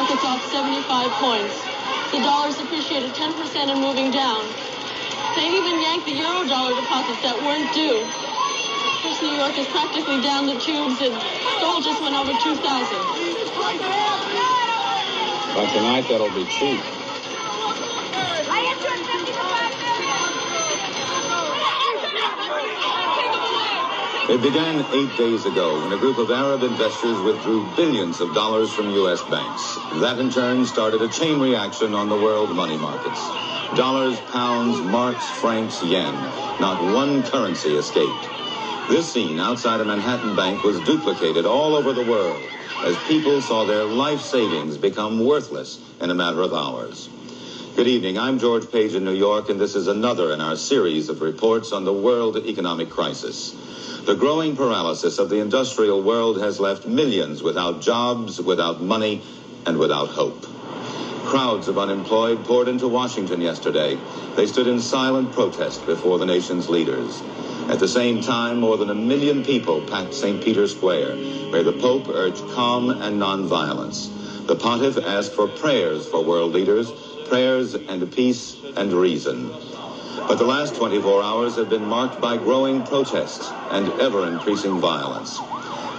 market's off 75 points. The dollar's appreciated 10% and moving down. They even yanked the euro-dollar deposits that weren't due. First New York is practically down the tubes, and gold just went over 2,000. But tonight, that'll be cheap. It began 8 days ago when a group of Arab investors withdrew billions of dollars from U.S. banks. That, in turn, started a chain reaction on the world money markets. Dollars, pounds, marks, francs, yen. Not one currency escaped. This scene outside a Manhattan bank was duplicated all over the world as people saw their life savings become worthless in a matter of hours. Good evening. I'm George Page in New York, and this is another in our series of reports on the world economic crisis. The growing paralysis of the industrial world has left millions without jobs, without money, and without hope. Crowds of unemployed poured into Washington yesterday. They stood in silent protest before the nation's leaders. At the same time, more than 1 million people packed St. Peter's Square, where the Pope urged calm and nonviolence. The pontiff asked for prayers for world leaders, prayers and peace and reason. But the last 24 hours have been marked by growing protests and ever-increasing violence.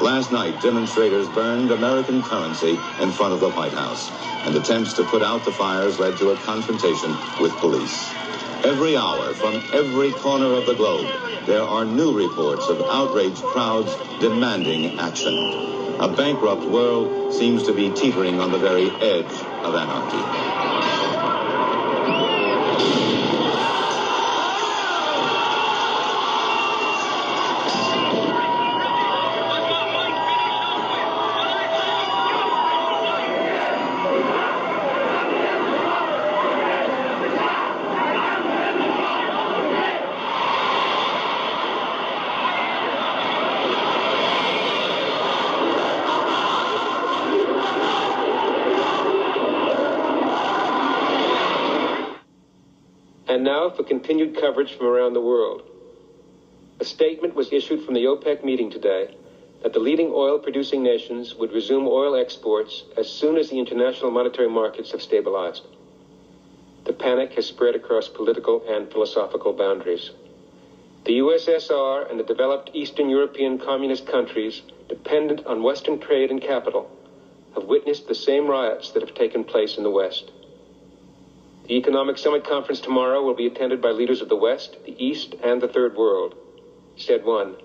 Last night, demonstrators burned American currency in front of the White House, and attempts to put out the fires led to a confrontation with police. Every hour, from every corner of the globe, there are new reports of outraged crowds demanding action. A bankrupt world seems to be teetering on the very edge of anarchy. And now for continued coverage from around the world. A statement was issued from the OPEC meeting today that the leading oil-producing nations would resume oil exports as soon as the international monetary markets have stabilized. The panic has spread across political and philosophical boundaries. The USSR and the developed Eastern European communist countries dependent on Western trade and capital have witnessed the same riots that have taken place in the West. The Economic Summit Conference tomorrow will be attended by leaders of the West, the East, and the Third World. Said one,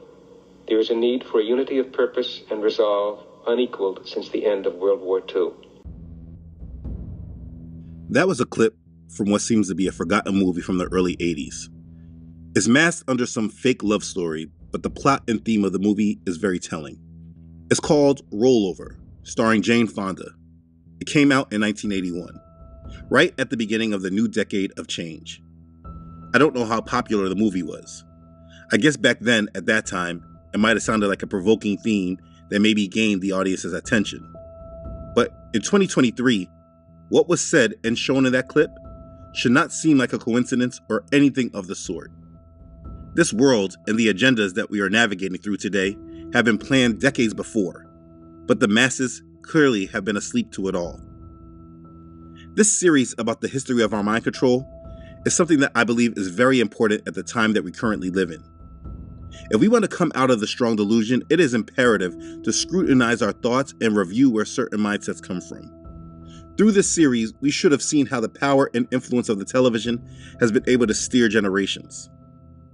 there is a need for a unity of purpose and resolve unequaled since the end of World War II. That was a clip from what seems to be a forgotten movie from the early 80s. It's masked under some fake love story, but the plot and theme of the movie is very telling. It's called Rollover, starring Jane Fonda. It came out in 1981. Right at the beginning of the new decade of change. I don't know how popular the movie was. I guess back then, at that time, it might have sounded like a provoking theme that maybe gained the audience's attention. But in 2023, what was said and shown in that clip should not seem like a coincidence or anything of the sort. This world and the agendas that we are navigating through today have been planned decades before, but the masses clearly have been asleep to it all. This series about the history of our mind control is something that I believe is very important at the time that we currently live in. If we want to come out of the strong delusion, it is imperative to scrutinize our thoughts and review where certain mindsets come from. Through this series, we should have seen how the power and influence of the television has been able to steer generations.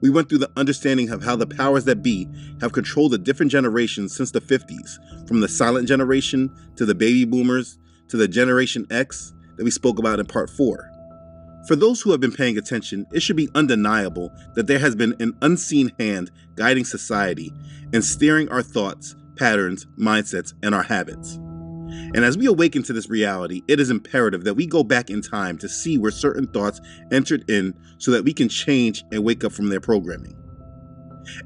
We went through the understanding of how the powers that be have controlled the different generations since the 50s, from the silent generation to the baby boomers to the Generation X, that we spoke about in part 4. For those who have been paying attention, it should be undeniable that there has been an unseen hand guiding society and steering our thoughts, patterns, mindsets, and our habits. And as we awaken to this reality, it is imperative that we go back in time to see where certain thoughts entered in so that we can change and wake up from their programming.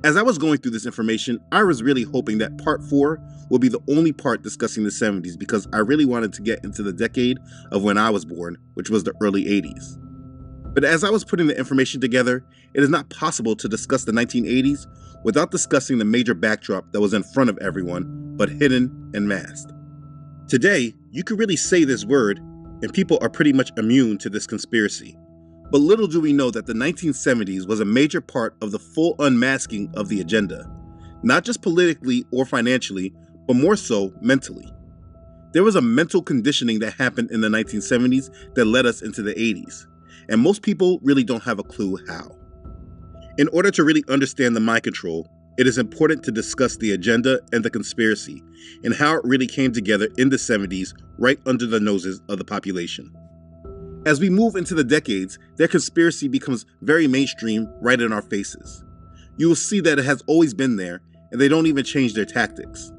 As I was going through this information, I was really hoping that part 4 will be the only part discussing the 70s because I really wanted to get into the decade of when I was born, which was the early 80s. But as I was putting the information together, it is not possible to discuss the 1980s without discussing the major backdrop that was in front of everyone, but hidden and masked. Today, you could really say this word, and people are pretty much immune to this conspiracy. But little do we know that the 1970s was a major part of the full unmasking of the agenda, not just politically or financially, but more so mentally. There was a mental conditioning that happened in the 1970s that led us into the 80s, and most people really don't have a clue how. In order to really understand the mind control, it is important to discuss the agenda and the conspiracy, and how it really came together in the 70s right under the noses of the population. As we move into the decades, their conspiracy becomes very mainstream right in our faces. You will see that it has always been there, and they don't even change their tactics.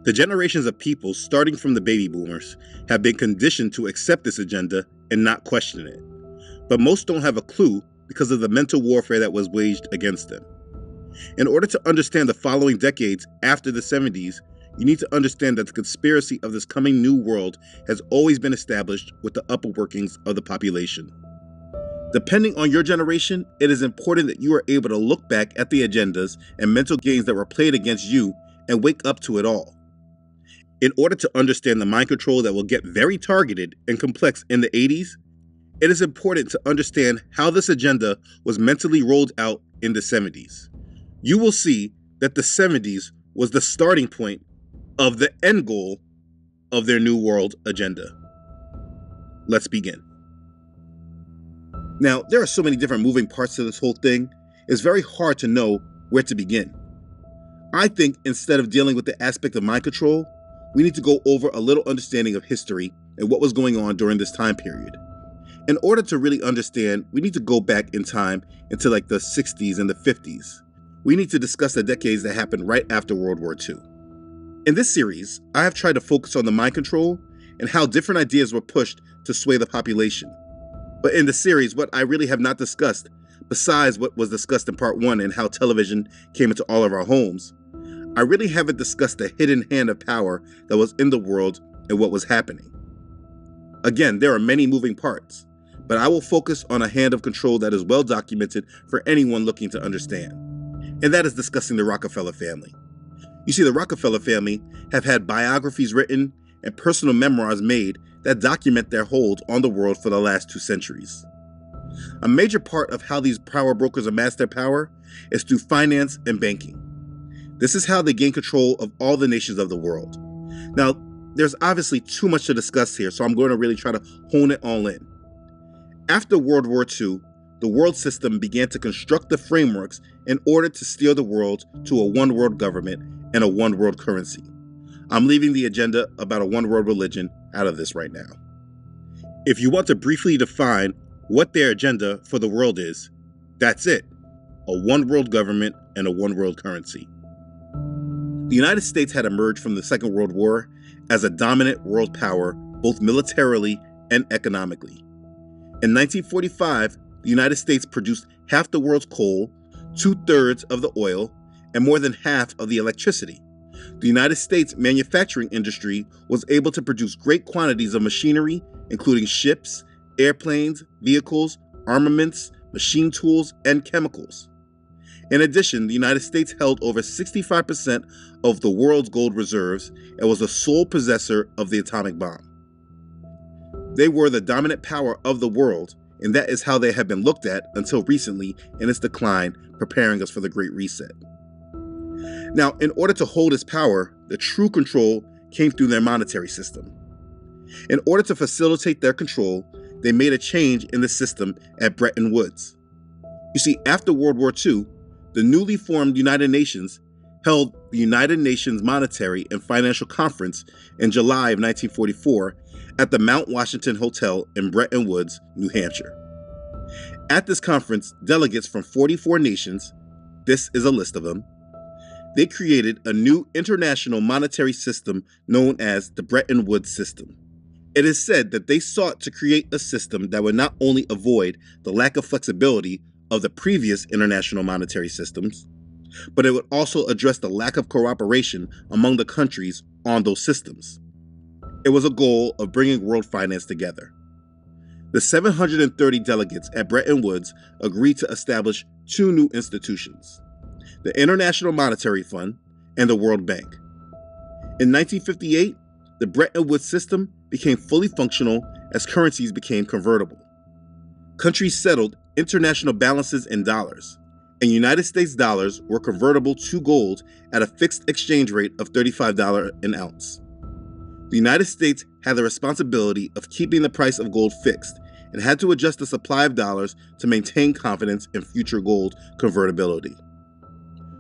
The generations of people, starting from the baby boomers, have been conditioned to accept this agenda and not question it. But most don't have a clue because of the mental warfare that was waged against them. In order to understand the following decades after the 70s, you need to understand that the conspiracy of this coming new world has always been established with the upper workings of the population. Depending on your generation, it is important that you are able to look back at the agendas and mental games that were played against you and wake up to it all. In order to understand the mind control that will get very targeted and complex in the 80s, it is important to understand how this agenda was mentally rolled out in the 70s. You will see that the 70s was the starting point of the end goal of their New World agenda. Let's begin. Now, there are so many different moving parts to this whole thing, it's very hard to know where to begin. I think instead of dealing with the aspect of mind control, we need to go over a little understanding of history and what was going on during this time period. In order to really understand, we need to go back in time into like the 60s and the 50s. We need to discuss the decades that happened right after World War II. In this series, I have tried to focus on the mind control and how different ideas were pushed to sway the population. But in the series, what I really have not discussed, besides what was discussed in part 1 and how television came into all of our homes, I really haven't discussed the hidden hand of power that was in the world and what was happening. Again, there are many moving parts, but I will focus on a hand of control that is well documented for anyone looking to understand. And that is discussing the Rockefeller family. You see, the Rockefeller family have had biographies written and personal memoirs made that document their hold on the world for the last 2 centuries. A major part of how these power brokers amass their power is through finance and banking. This is how they gain control of all the nations of the world. Now, there's obviously too much to discuss here, so I'm going to really try to hone it all in. After World War II, the world system began to construct the frameworks in order to steer the world to a one world government and a one world currency. I'm leaving the agenda about a one world religion out of this right now. If you want to briefly define what their agenda for the world is, that's it: a one world government and a one world currency. The United States had emerged from the Second World War as a dominant world power, both militarily and economically. In 1945, the United States produced half the world's coal, 2/3 of the oil, and more than half of the electricity. The United States manufacturing industry was able to produce great quantities of machinery, including ships, airplanes, vehicles, armaments, machine tools, and chemicals. In addition, the United States held over 65% of the world's gold reserves and was the sole possessor of the atomic bomb. They were the dominant power of the world, and that is how they have been looked at until recently in its decline, preparing us for the Great Reset. Now, in order to hold its power, the true control came through their monetary system. In order to facilitate their control, they made a change in the system at Bretton Woods. You see, after World War II, the newly formed United Nations held the United Nations Monetary and Financial Conference in July of 1944 at the Mount Washington Hotel in Bretton Woods, New Hampshire. At this conference, delegates from 44 nations, this is a list of them, they created a new international monetary system known as the Bretton Woods system. It is said that they sought to create a system that would not only avoid the lack of flexibility of the previous international monetary systems, but it would also address the lack of cooperation among the countries on those systems. It was a goal of bringing world finance together. The 730 delegates at Bretton Woods agreed to establish 2 new institutions: the International Monetary Fund and the World Bank. In 1958, the Bretton Woods system became fully functional as currencies became convertible. Countries settled international balances in dollars, and United States dollars were convertible to gold at a fixed exchange rate of $35 an ounce. The United States had the responsibility of keeping the price of gold fixed and had to adjust the supply of dollars to maintain confidence in future gold convertibility.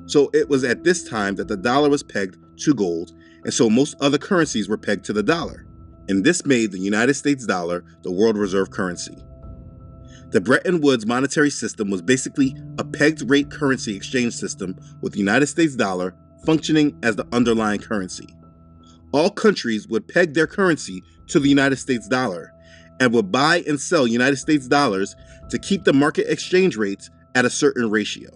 So it was at this time that the dollar was pegged to gold, and so most other currencies were pegged to the dollar, and this made the United States dollar the world reserve currency. The Bretton Woods monetary system was basically a pegged rate currency exchange system with the United States dollar functioning as the underlying currency. All countries would peg their currency to the United States dollar and would buy and sell United States dollars to keep the market exchange rates at a certain ratio.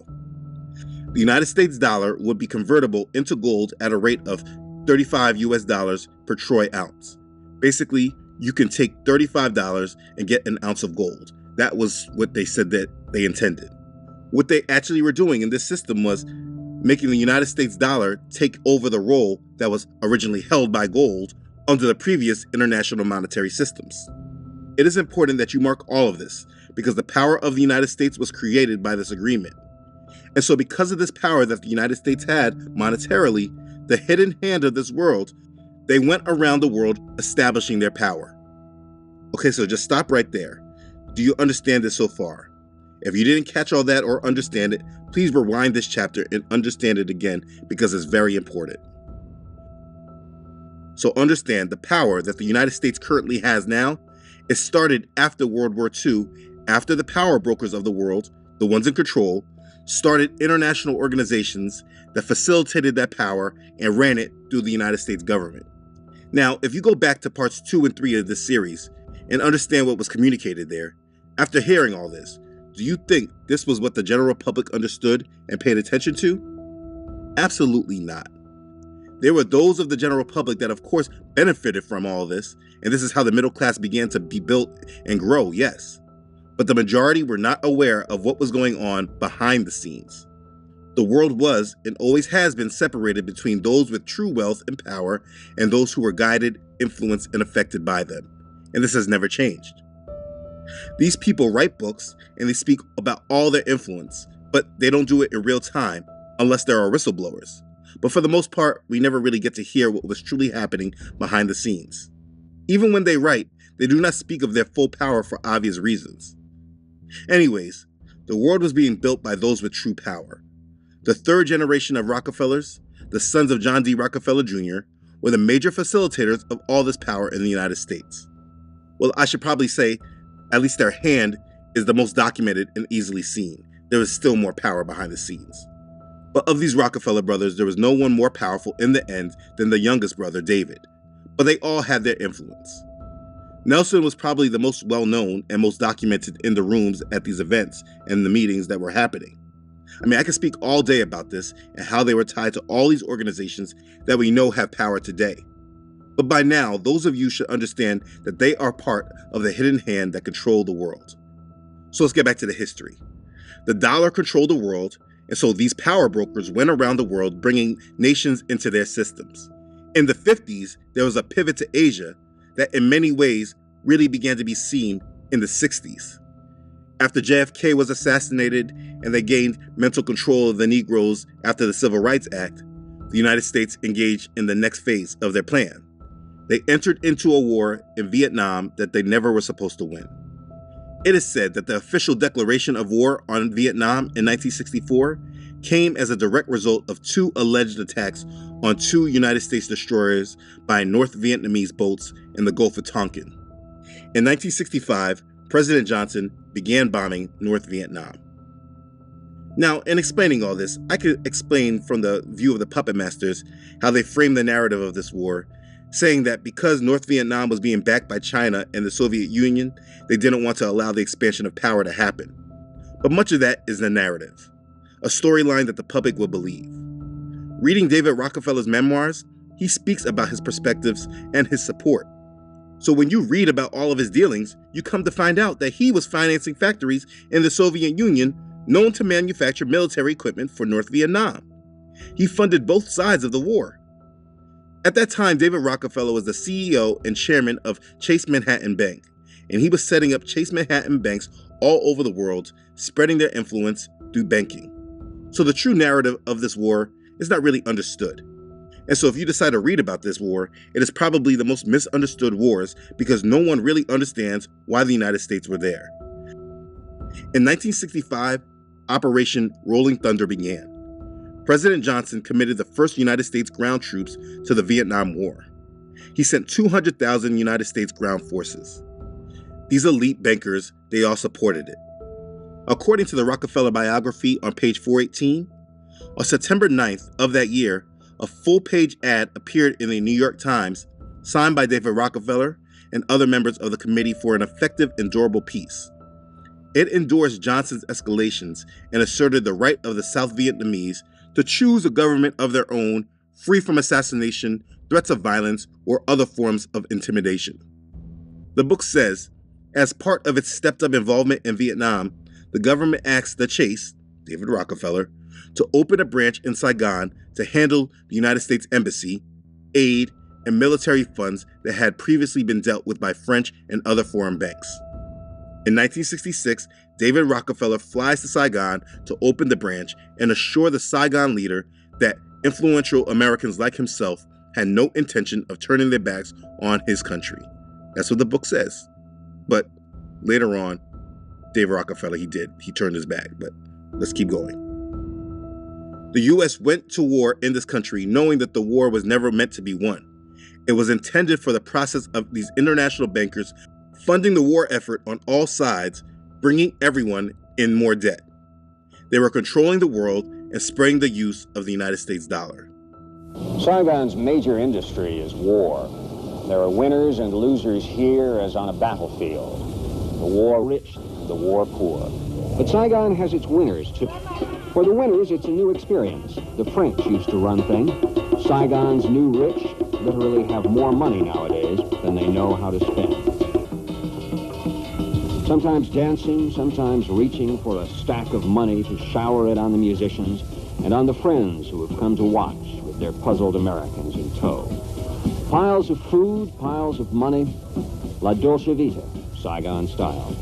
The United States dollar would be convertible into gold at a rate of $35 per troy ounce. Basically, you can take $35 and get an ounce of gold. That was what they said that they intended. What they actually were doing in this system was making the United States dollar take over the role that was originally held by gold under the previous international monetary systems. It is important that you mark all of this because the power of the United States was created by this agreement. And so because of this power that the United States had monetarily, the hidden hand of this world, they went around the world establishing their power. Okay, so just stop right there. Do you understand this so far? If you didn't catch all that or understand it, please rewind this chapter and understand it again because it's very important. So understand the power that the United States currently has now. It started after World War II, after the power brokers of the world, the ones in control, started international organizations that facilitated that power and ran it through the United States government. Now, if you go back to parts 2 and 3 of this series and understand what was communicated there, after hearing all this, do you think this was what the general public understood and paid attention to? Absolutely not. There were those of the general public that of course benefited from all this, and this is how the middle class began to be built and grow, yes. But the majority were not aware of what was going on behind the scenes. The world was and always has been separated between those with true wealth and power and those who were guided, influenced, and affected by them. And this has never changed. These people write books and they speak about all their influence, but they don't do it in real time unless there are whistleblowers. But for the most part, we never really get to hear what was truly happening behind the scenes. Even when they write, they do not speak of their full power for obvious reasons. Anyways, the world was being built by those with true power. The third generation of Rockefellers, the sons of John D. Rockefeller Jr., were the major facilitators of all this power in the United States. Well, I should probably say, at least their hand is the most documented and easily seen. There is still more power behind the scenes. But of these Rockefeller brothers, there was no one more powerful in the end than the youngest brother, David. But they all had their influence. Nelson was probably the most well-known and most documented in the rooms at these events and the meetings that were happening. I mean, I could speak all day about this and how they were tied to all these organizations that we know have power today. But by now, those of you should understand that they are part of the hidden hand that controlled the world. So let's get back to the history. The dollar controlled the world, and so these power brokers went around the world bringing nations into their systems. In the 50s, there was a pivot to Asia that in many ways really began to be seen in the 60s. After JFK was assassinated and they gained mental control of the Negroes after the Civil Rights Act, the United States engaged in the next phase of their plan. They entered into a war in Vietnam that they never were supposed to win. It is said that the official declaration of war on Vietnam in 1964 came as a direct result of 2 alleged attacks on 2 United States destroyers by North Vietnamese boats in the Gulf of Tonkin. In 1965, President Johnson began bombing North Vietnam. Now, in explaining all this, I could explain from the view of the puppet masters how they framed the narrative of this war, saying that because North Vietnam was being backed by China and the Soviet Union, they didn't want to allow the expansion of power to happen. But much of that is the narrative, a storyline that the public will believe. Reading David Rockefeller's memoirs, he speaks about his perspectives and his support. So when you read about all of his dealings, you come to find out that he was financing factories in the Soviet Union known to manufacture military equipment for North Vietnam. He funded both sides of the war. At that time, David Rockefeller was the CEO and chairman of Chase Manhattan Bank, and he was setting up Chase Manhattan banks all over the world, spreading their influence through banking. So the true narrative of this war is not really understood. And so if you decide to read about this war, it is probably the most misunderstood wars because no one really understands why the United States were there. In 1965, Operation Rolling Thunder began. President Johnson committed the first United States ground troops to the Vietnam War. He sent 200,000 United States ground forces. These elite bankers, they all supported it. According to the Rockefeller biography on page 418, on September 9th of that year, a full-page ad appeared in the New York Times, signed by David Rockefeller and other members of the Committee for an Effective and Durable Peace. It endorsed Johnson's escalations and asserted the right of the South Vietnamese to choose a government of their own, free from assassination, threats of violence, or other forms of intimidation. The book says, as part of its stepped-up involvement in Vietnam, the government asked the Chase, David Rockefeller, to open a branch in Saigon to handle the United States Embassy, aid, and military funds that had previously been dealt with by French and other foreign banks. In 1966, David Rockefeller flies to Saigon to open the branch and assure the Saigon leader that influential Americans like himself had no intention of turning their backs on his country. That's what the book says. But later on, David Rockefeller, he turned his back, but let's keep going. The U.S. went to war in this country knowing that the war was never meant to be won. It was intended for the process of these international bankers funding the war effort on all sides, bringing everyone in more debt. They were controlling the world and spreading the use of the United States dollar. Saigon's major industry is war. There are winners and losers here as on a battlefield. The war rich, the war poor. But Saigon has its winners, too. For the winners, it's a new experience. The French used to run things. Saigon's new rich literally have more money nowadays than they know how to spend. Sometimes dancing, sometimes reaching for a stack of money to shower it on the musicians and on the friends who have come to watch with their puzzled Americans in tow. Piles of food, piles of money, La Dolce Vita, Saigon style.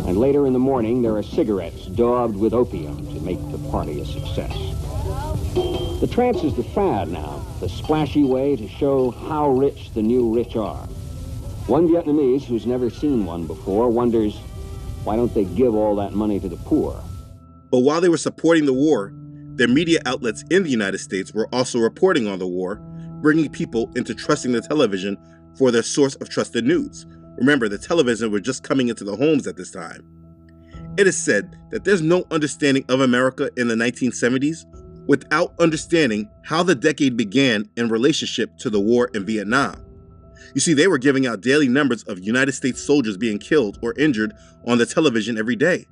And later in the morning, there are cigarettes daubed with opium to make the party a success. The trance is the fad now, the splashy way to show how rich the new rich are. One Vietnamese who's never seen one before wonders, why don't they give all that money to the poor? But while they were supporting the war, their media outlets in the United States were also reporting on the war, bringing people into trusting the television for their source of trusted news. Remember, the television were just coming into the homes at this time. It is said that there's no understanding of America in the 1970s without understanding how the decade began in relationship to the war in Vietnam. You see, they were giving out daily numbers of United States soldiers being killed or injured on the television every day.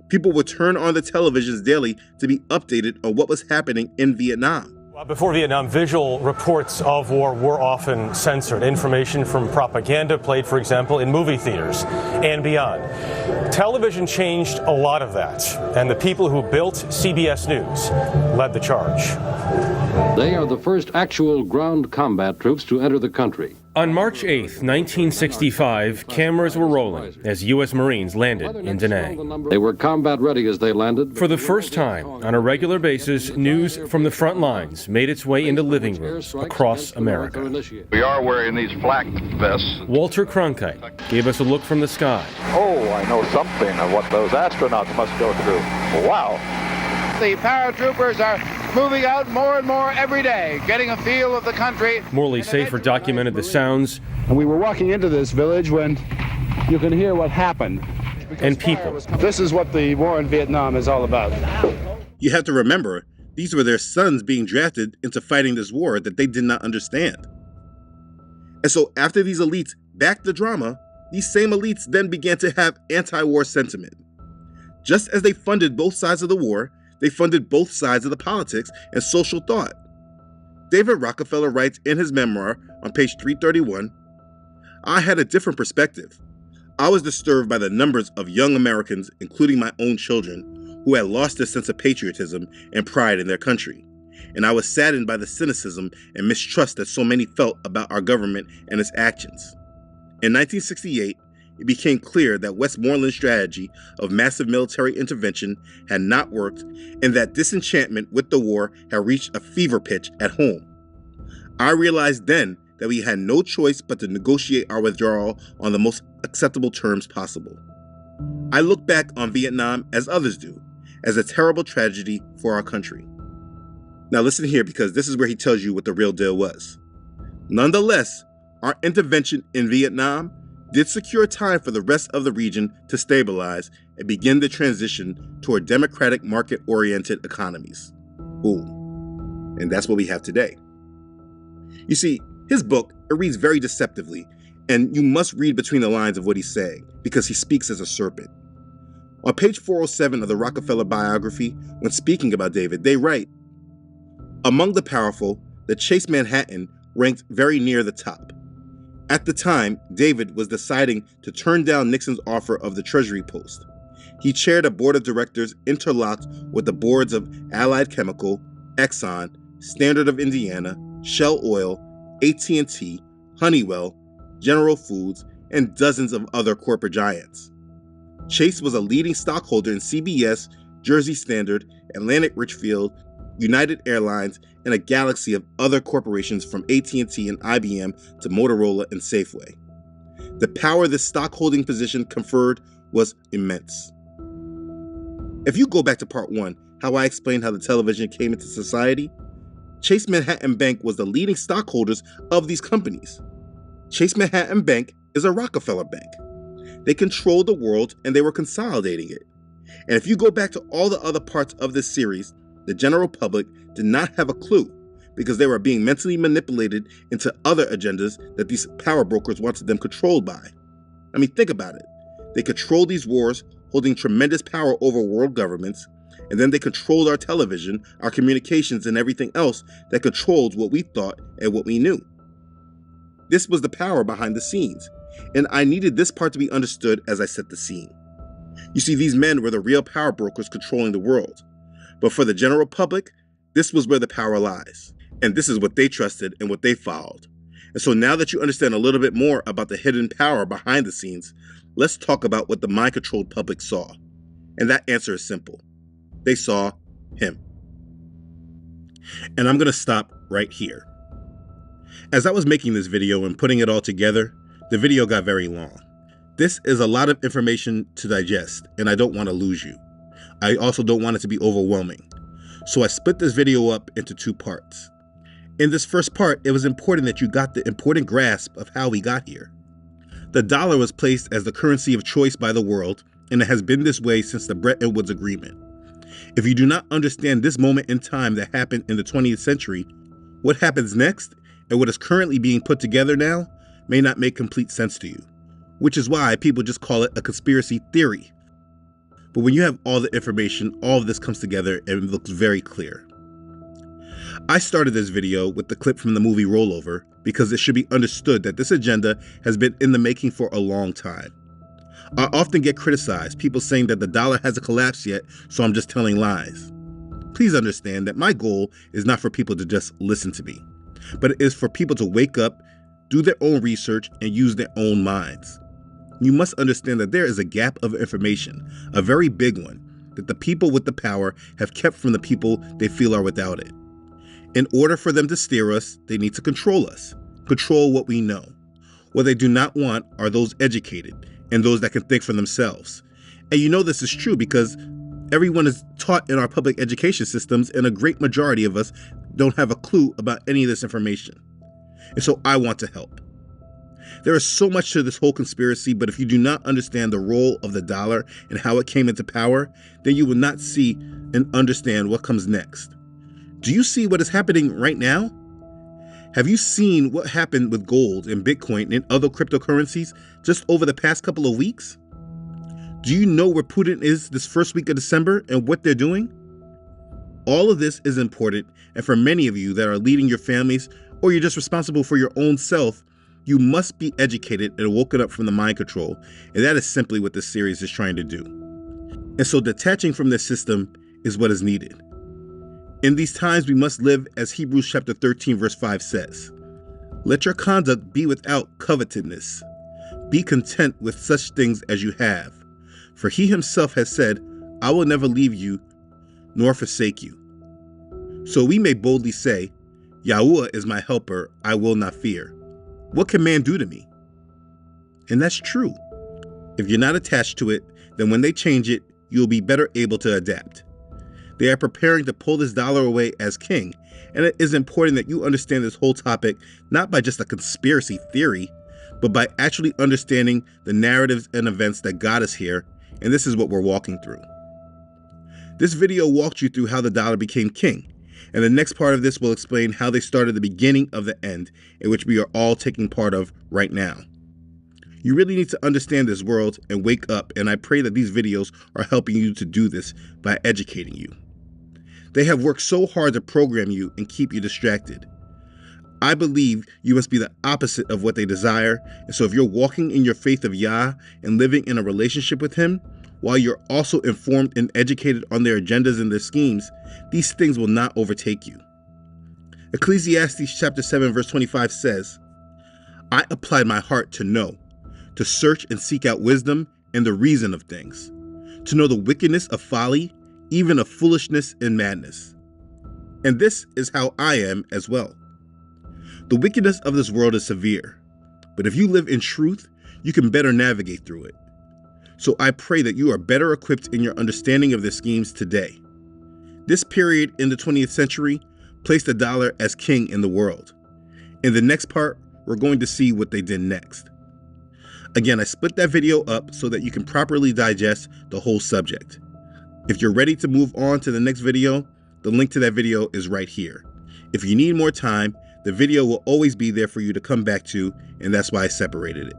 People would turn on the televisions daily to be updated on what was happening in Vietnam. Before Vietnam, visual reports of war were often censored. Information from propaganda played, for example, in movie theaters and beyond. Television changed a lot of that, and the people who built CBS News led the charge. They are the first actual ground combat troops to enter the country. On March 8th, 1965, cameras were rolling as U.S. Marines landed in Da Nang. They were combat ready as they landed. For the first time, on a regular basis, news from the front lines made its way into living rooms across America. We are wearing these flak vests. Walter Cronkite gave us a look from the sky. Oh, I know something of what those astronauts must go through. Wow. The paratroopers are moving out more and more every day, getting a feel of the country. Morley Safer documented the sounds. And we were walking into this village when you can hear what happened. And people. This is what the war in Vietnam is all about. You have to remember, these were their sons being drafted into fighting this war that they did not understand. And so after these elites backed the drama, these same elites then began to have anti-war sentiment. Just as they funded both sides of the war, they funded both sides of the politics and social thought. David Rockefeller writes in his memoir on page 331, "I had a different perspective. I was disturbed by the numbers of young Americans, including my own children, who had lost their sense of patriotism and pride in their country. and I was saddened by the cynicism and mistrust that so many felt about our government and its actions. In 1968, it became clear that Westmoreland's strategy of massive military intervention had not worked and that disenchantment with the war had reached a fever pitch at home. I realized then that we had no choice but to negotiate our withdrawal on the most acceptable terms possible. I look back on Vietnam, as others do, as a terrible tragedy for our country. Now listen here, because this is where he tells you what the real deal was. Nonetheless, our intervention in Vietnam did secure time for the rest of the region to stabilize and begin the transition toward democratic market-oriented economies. Boom. And that's what we have today. You see, his book, it reads very deceptively, and you must read between the lines of what he's saying, because he speaks as a serpent. On page 407 of the Rockefeller biography, when speaking about David, they write, "Among the powerful, the Chase Manhattan ranked very near the top. At the time, David was deciding to turn down Nixon's offer of the Treasury post. He chaired a board of directors interlocked with the boards of Allied Chemical, Exxon, Standard of Indiana, Shell Oil, AT&T, Honeywell, General Foods, and dozens of other corporate giants. Chase was a leading stockholder in CBS, Jersey Standard, Atlantic Richfield, United Airlines, and a galaxy of other corporations from AT&T and IBM to Motorola and Safeway. The power this stockholding position conferred was immense." If you go back to part 1, how I explained how the television came into society, Chase Manhattan Bank was the leading stockholders of these companies. Chase Manhattan Bank is a Rockefeller bank. They controlled the world and they were consolidating it. And if you go back to all the other parts of this series, the general public did not have a clue because they were being mentally manipulated into other agendas that these power brokers wanted them controlled by. I mean, think about it. They controlled these wars, holding tremendous power over world governments, and then they controlled our television, our communications, and everything else that controlled what we thought and what we knew. This was the power behind the scenes, and I needed this part to be understood as I set the scene. You see, these men were the real power brokers controlling the world. But for the general public, this was where the power lies. And this is what they trusted and what they followed. And so now that you understand a little bit more about the hidden power behind the scenes, let's talk about what the mind-controlled public saw. And that answer is simple. They saw him. And I'm going to stop right here. As I was making this video and putting it all together, the video got very long. This is a lot of information to digest, and I don't want to lose you. I also don't want it to be overwhelming. So I split this video up into 2 parts. In this first part, it was important that you got the important grasp of how we got here. The dollar was placed as the currency of choice by the world, and it has been this way since the Bretton Woods Agreement. If you do not understand this moment in time that happened in the 20th century, what happens next and what is currently being put together now may not make complete sense to you, which is why people just call it a conspiracy theory. But when you have all the information, all of this comes together and it looks very clear. I started this video with the clip from the movie Rollover because it should be understood that this agenda has been in the making for a long time. I often get criticized, people saying that the dollar hasn't collapsed yet, so I'm just telling lies. Please understand that my goal is not for people to just listen to me, but it is for people to wake up, do their own research, and use their own minds. You must understand that there is a gap of information, a very big one, that the people with the power have kept from the people they feel are without it. In order for them to steer us, they need to control us, control what we know. What they do not want are those educated and those that can think for themselves. And you know this is true because everyone is taught in our public education systems, and a great majority of us don't have a clue about any of this information. And so I want to help. There is so much to this whole conspiracy, but if you do not understand the role of the dollar and how it came into power, then you will not see and understand what comes next. Do you see what is happening right now? Have you seen what happened with gold and Bitcoin and other cryptocurrencies just over the past couple of weeks? Do you know where Putin is this first week of December and what they're doing? All of this is important, and for many of you that are leading your families or you're just responsible for your own self, you must be educated and woken up from the mind control, and that is simply what this series is trying to do. And so detaching from this system is what is needed. In these times we must live as Hebrews chapter 13 verse 5 says, "Let your conduct be without covetousness. Be content with such things as you have. For he himself has said, I will never leave you nor forsake you." So we may boldly say, "Yahuah is my helper, I will not fear. What can man do to me?" And that's true. If you're not attached to it, then when they change it, you'll be better able to adapt. They are preparing to pull this dollar away as king, and it is important that you understand this whole topic not by just a conspiracy theory, but by actually understanding the narratives and events that got us here, and this is what we're walking through. This video walked you through how the dollar became king, and the next part of this will explain how they started the beginning of the end, in which we are all taking part of right now. You really need to understand this world and wake up, and I pray that these videos are helping you to do this by educating you. They have worked so hard to program you and keep you distracted. I believe you must be the opposite of what they desire, and so if you're walking in your faith of Yah and living in a relationship with Him, while you're also informed and educated on their agendas and their schemes, these things will not overtake you. Ecclesiastes chapter 7 verse 25 says, "I applied my heart to know, to search and seek out wisdom and the reason of things, to know the wickedness of folly, even of foolishness and madness." And this is how I am as well. The wickedness of this world is severe, but if you live in truth, you can better navigate through it. So I pray that you are better equipped in your understanding of their schemes today. This period in the 20th century placed the dollar as king in the world. In the next part, we're going to see what they did next. Again, I split that video up so that you can properly digest the whole subject. If you're ready to move on to the next video, the link to that video is right here. If you need more time, the video will always be there for you to come back to, and that's why I separated it.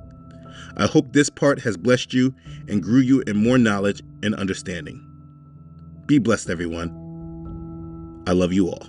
I hope this part has blessed you and grew you in more knowledge and understanding. Be blessed, everyone. I love you all.